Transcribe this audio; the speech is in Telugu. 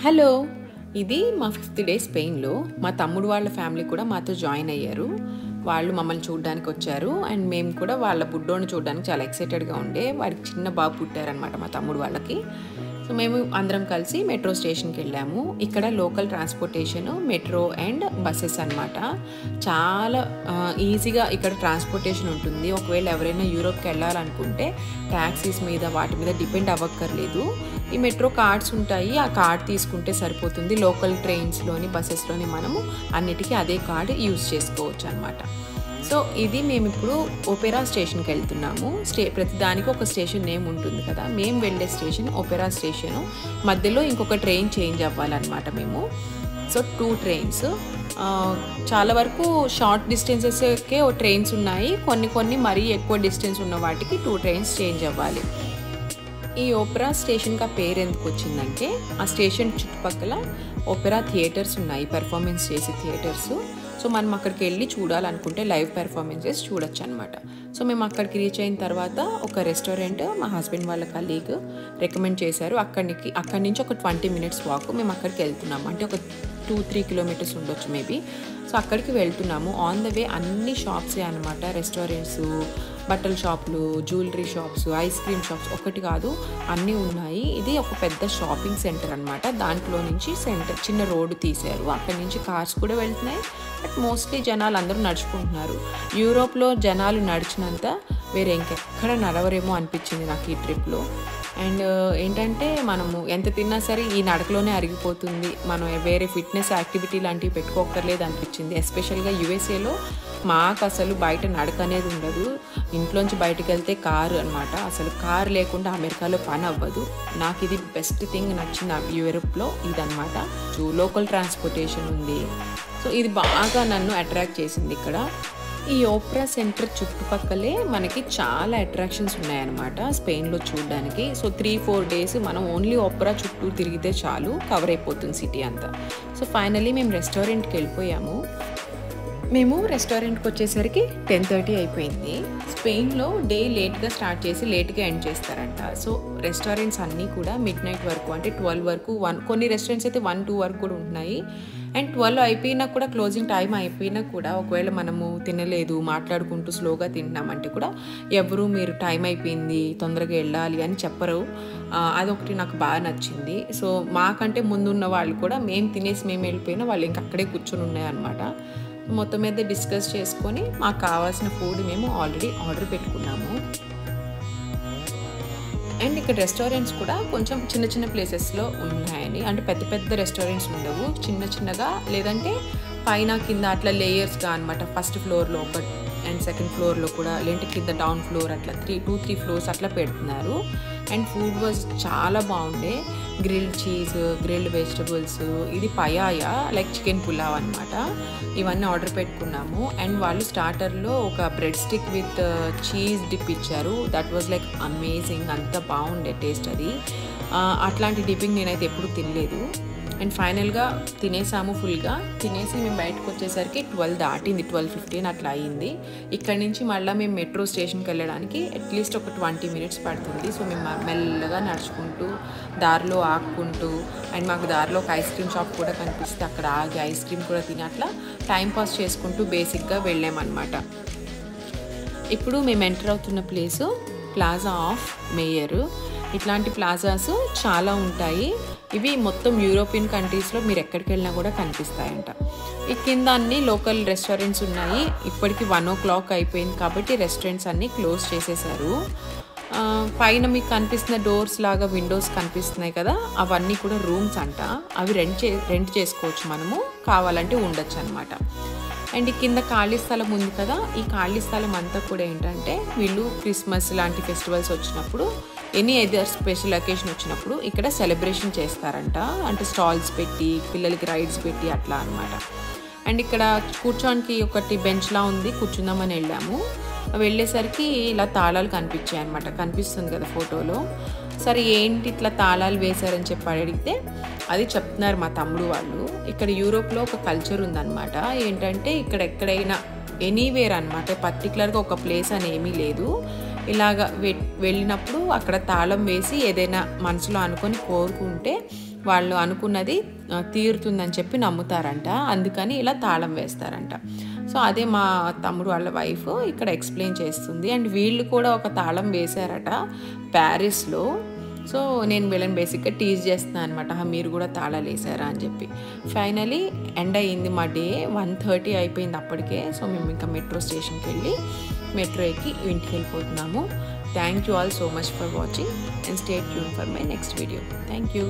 హలో, ఇది మా 5th డే స్పెయిన్లో. మా తమ్ముడు వాళ్ళ ఫ్యామిలీ కూడా మాతో జాయిన్ అయ్యారు. వాళ్ళు మమ్మల్ని చూడడానికి వచ్చారు అండ్ మేము కూడా వాళ్ళ బుడ్డోని చూడడానికి చాలా ఎక్సైటెడ్గా ఉండే. వాడికి చిన్న బాబు పుట్టారనమాట మా తమ్ముడు వాళ్ళకి. సో మేము అందరం కలిసి మెట్రో స్టేషన్కి వెళ్ళాము. ఇక్కడ local transportation metro and buses అనమాట. చాలా ఈజీగా ఇక్కడ ట్రాన్స్పోర్టేషన్ ఉంటుంది. ఒకవేళ ఎవరైనా యూరోప్కి వెళ్ళాలనుకుంటే ట్యాక్సీస్ మీద వాటి మీద డిపెండ్ అవ్వక్కర్లేదు. ఈ మెట్రో కార్డ్స్ ఉంటాయి, ఆ కార్డ్ తీసుకుంటే సరిపోతుంది. లోకల్ ట్రైన్స్లోని బస్సెస్లోని మనము అన్నిటికీ అదే కార్డు యూజ్ చేసుకోవచ్చు అనమాట. సో ఇది మేము ఇప్పుడు ఒపెరా స్టేషన్కి వెళ్తున్నాము. ప్రతిదానికి ఒక స్టేషన్ నేమ్ ఉంటుంది కదా. మేము వెళ్ళే స్టేషన్ ఒపెరా స్టేషను. మధ్యలో ఇంకొక ట్రైన్ చేంజ్ అవ్వాలన్నమాట మేము. So 2 trains. చాలా వరకు షార్ట్ డిస్టెన్సెస్కే ట్రైన్స్ ఉన్నాయి. కొన్ని మరీ ఎక్కువ డిస్టెన్స్ ఉన్న వాటికి 2 ట్రైన్స్ చేంజ్ అవ్వాలి. ఈ ఒపెరా స్టేషన్కి ఆ పేరు ఎందుకు వచ్చిందంటే ఆ స్టేషన్ చుట్టుపక్కల ఒపెరా థియేటర్స్ ఉన్నాయి, పెర్ఫార్మెన్స్ చేసే థియేటర్స్. సో మనం అక్కడికి వెళ్ళి చూడాలనుకుంటే లైవ్ పెర్ఫార్మెన్సెస్ చూడొచ్చు అనమాట. సో మేము అక్కడికి రీచ్ అయిన తర్వాత ఒక రెస్టారెంట్ మా హస్బెండ్ వాళ్ళ కలీగ్ రికమెండ్ చేశారు. అక్కడి నుంచి ఒక 20 minutes వాక్ మేము అక్కడికి వెళ్తున్నాము. అంటే ఒక 2-3 kilometers ఉండొచ్చు మేబీ. సో అక్కడికి వెళ్తున్నాము. ఆన్ ద వే అన్ని షాప్సే అనమాట. రెస్టారెంట్స్, బట్టల షాపులు, jewellery shops, ice cream shops, ఒకటి కాదు అన్నీ ఉన్నాయి. ఇది ఒక పెద్ద షాపింగ్ సెంటర్ అనమాట. దాంట్లో నుంచి చిన్న రోడ్డు తీశారు. అక్కడి నుంచి కార్స్ కూడా వెళ్తున్నాయి. బట్ మోస్ట్లీ జనాలు అందరూ నడుచుకుంటున్నారు. యూరోప్లో జనాలు నడిచినంత వేరే ఇంకెక్కడ నడవరేమో అనిపించింది నాకు ఈ ట్రిప్లో. అండ్ ఏంటంటే మనము ఎంత తిన్నా సరే ఈ నడకలోనే అరిగిపోతుంది. మనం వేరే ఫిట్నెస్ యాక్టివిటీ లాంటివి పెట్టుకోక్కర్లేదు అనిపించింది. ఎస్పెషల్గా యూఎస్ఏలో మాకు అసలు బయట నడక అనేది ఉండదు. ఇంట్లోంచి బయటకు వెళ్తే కారు అనమాట. అసలు కారు లేకుండా అమెరికాలో పని అవ్వదు. నాకు ఇది బెస్ట్ థింగ్ నచ్చింది యూరోప్లో ఇదనమాట. లోకల్ ట్రాన్స్పోర్టేషన్ ఉంది. సో ఇది బాగా నన్ను అట్రాక్ట్ చేసింది ఇక్కడ. ఈ ఓపెరా సెంటర్ చుట్టుపక్కలే మనకి చాలా అట్రాక్షన్స్ ఉన్నాయన్నమాట స్పెయిన్లో చూడడానికి. సో 3-4 days మనం ఓన్లీ ఓపెరా చుట్టూ తిరిగితే చాలు, కవర్ అయిపోతుంది సిటీ అంతా. సో ఫైనలీ మేము రెస్టారెంట్కి వెళ్ళిపోయాము. మేము రెస్టారెంట్కి వచ్చేసరికి 10:30 అయిపోయింది. స్పెయిన్లో డే లేట్గా స్టార్ట్ చేసి లేట్గా ఎండ్ చేస్తారంట. సో రెస్టారెంట్స్ అన్నీ కూడా midnight వరకు, అంటే 12 వరకు, కొన్ని రెస్టారెంట్స్ అయితే 1-2 వరకు కూడా ఉంటున్నాయి. అండ్ 12 అయిపోయినా కూడా, క్లోజింగ్ టైం అయిపోయినా కూడా ఒకవేళ మనము తినలేదు, మాట్లాడుకుంటూ స్లోగా తింటున్నామంటే కూడా ఎవరు మీరు టైం అయిపోయింది తొందరగా వెళ్ళాలి అని చెప్పరు. అదొకటి నాకు బాగా నచ్చింది. సో మాకంటే ముందున్న వాళ్ళు కూడా మేము తినేసి మేము వెళ్ళిపోయినా వాళ్ళు ఇంకా అక్కడే కూర్చొని ఉన్నాయన్నమాట. మొత్తం మీద డిస్కస్ చేసుకొని మాకు కావాల్సిన ఫుడ్ మేము ఆల్రెడీ ఆర్డర్ పెట్టుకున్నాము. అండ్ ఇక్కడ రెస్టారెంట్స్ కూడా కొంచెం చిన్న ప్లేసెస్లో ఉన్నాయని, అంటే పెద్ద రెస్టారెంట్స్ ఉండవు, చిన్నగా లేదంటే పైన కింద అట్లా లేయర్స్గా అనమాట. ఫస్ట్ ఫ్లోర్లో ఒక అండ్ సెకండ్ ఫ్లోర్లో కూడా, లేదంటే కింద డౌన్ ఫ్లోర్ అట్లా 2-3 floors అట్లా పెడుతున్నారు. అండ్ ఫుడ్ వాజ్ చాలా బాగుండే. గ్రిల్డ్ చీజ్, గ్రిల్డ్ వెజిటబుల్స్, ఇది పయాయా లైక్ చికెన్ పులావ్ అనమాట. ఇవన్నీ ఆర్డర్ పెట్టుకున్నాము. అండ్ వాళ్ళు స్టార్టర్లో ఒక bread stick with cheese dip ఇచ్చారు. That was like amazing. అంత బాగుండే టేస్ట్ అది. అట్లాంటి డిప్పింగ్ నేనైతే ఎప్పుడు తినలేదు. అండ్ ఫైనల్గా తినేసాము. ఫుల్గా తినేసి మేము బయటకు వచ్చేసరికి 12 దాటింది, 12:15 అట్లా అయ్యింది. ఇక్కడ నుంచి మళ్ళీ మేము మెట్రో స్టేషన్కి వెళ్ళడానికి అట్లీస్ట్ ఒక 20 minutes పడుతుంది. సో మేము మెల్లగా నడుచుకుంటూ దారిలో ఆపుకుంటూ, అండ్ మాకు దారిలో ఒక ఐస్ క్రీమ్ షాప్ కూడా కనిపిస్తే అక్కడ ఆగి ఐస్ క్రీమ్ కూడా తిని అట్లా టైంపాస్ చేసుకుంటూ బేసిక్గా వెళ్ళామన్నమాట. ఇప్పుడు మేము ఎంటర్ అవుతున్న ప్లేసు ప్లాజా ఆఫ్ మేయర్. ఇట్లాంటి ప్లాజాస్ చాలా ఉంటాయి. ఇవి మొత్తం యూరోపియన్ కంట్రీస్లో మీరు ఎక్కడికి వెళ్ళినా కూడా కనిపిస్తాయంట. ఈ కింద అన్ని లోకల్ రెస్టారెంట్స్ ఉన్నాయి. ఇప్పటికి 1 o'clock అయిపోయింది కాబట్టి రెస్టారెంట్స్ అన్నీ క్లోజ్ చేసేసారు. పైన మీకు కనిపిస్తున్న డోర్స్ లాగా విండోస్ కనిపిస్తున్నాయి కదా, అవన్నీ కూడా రూమ్స్ అంట. అవి రెంట్ చేసుకోవచ్చు, మనము కావాలంటే ఉండొచ్చు అనమాట. అండ్ ఈ కింద ఖాళీ స్థలం ఉంది కదా, ఈ ఖాళీ స్థలం అంతా కూడా ఏంటంటే వీళ్ళు క్రిస్మస్ లాంటి ఫెస్టివల్స్ వచ్చినప్పుడు, ఎనీ అదర్ స్పెషల్ అకేషన్ వచ్చినప్పుడు ఇక్కడ సెలబ్రేషన్ చేస్తారంట. అంటే స్టాల్స్ పెట్టి, పిల్లలకి రైడ్స్ పెట్టి అట్లా అనమాట. అండ్ ఇక్కడ కూర్చోడానికి ఒకటి బెంచ్లా ఉంది, కూర్చుందామని వెళ్ళాము. వెళ్ళేసరికి ఇలా తాళాలు కనిపించాయి అనమాట. కనిపిస్తుంది కదా ఫోటోలో. సరే ఏంటి ఇట్లా తాళాలు వేశారని చెప్పి అడిగితే అది చెప్తున్నారు మా తమ్ముడు వాళ్ళు. ఇక్కడ యూరోప్లో ఒక కల్చర్ ఉందన్నమాట. ఏంటంటే ఇక్కడ ఎక్కడైనా ఎనీవేర్ అనమాట, పర్టికులర్గా ఒక ప్లేస్ అని ఏమీ లేదు. ఇలాగ వెళ్ళినప్పుడు అక్కడ తాళం వేసి ఏదైనా మనసులో అనుకొని కోరుకుంటే వాళ్ళు అనుకున్నది తీరుతుందని చెప్పి నమ్ముతారంట. అందుకని ఇలా తాళం వేస్తారంట. సో అదే మా తమ్ముడు వాళ్ళ వైఫ్ ఇక్కడ ఎక్స్ప్లెయిన్ చేస్తుంది. అండ్ వీళ్ళు కూడా ఒక తాళం వేశారట ప్యారిస్లో. సో నేను వీళ్ళని బేసిక్గా టీజ్ చేస్తున్నాను అనమాట, మీరు కూడా తాళాలు వేసారా అని చెప్పి. ఫైనలీ ఎండ్ అయ్యింది, మా డే 1:30 అయిపోయింది అప్పటికే. సో మేము ఇంకా మెట్రో స్టేషన్కి వెళ్ళి మెట్రో ఎక్కి ఇంటికి వెళ్ళిపోతున్నాము. Thank you all so much for watching and stay tune for my next video. Thank you.